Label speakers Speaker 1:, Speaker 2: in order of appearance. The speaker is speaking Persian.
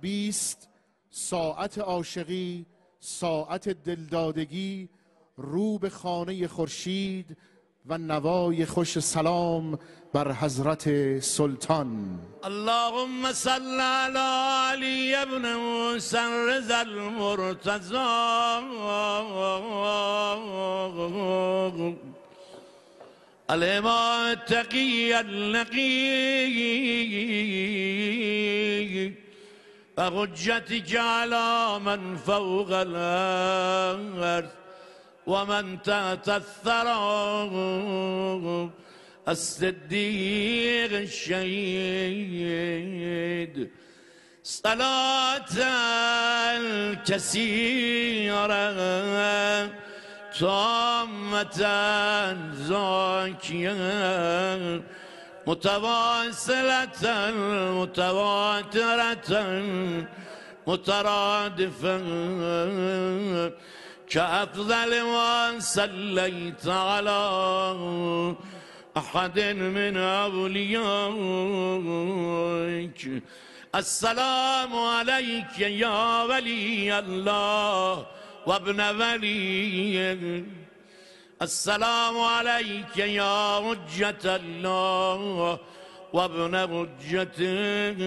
Speaker 1: بیست ساعت عاشقی، ساعت دلدادگی، رو به خانه خورشید و نوای خوش سلام بر حضرت سلطان.
Speaker 2: اللهم صل على علی ابن موسی الرضا المرتضی الامام التقی النقی و حجتک علی من فوق الارض و من تحت الثری الصدیق الشهید صلاة كثيرة تامة زاكية متواصلة متواترة مترادفة كأفضل ما صليت على أحد من أوليائك. السلام عليك يا ولي الله وابن وليه. السلام عليك يا حجة الله وابن حجته.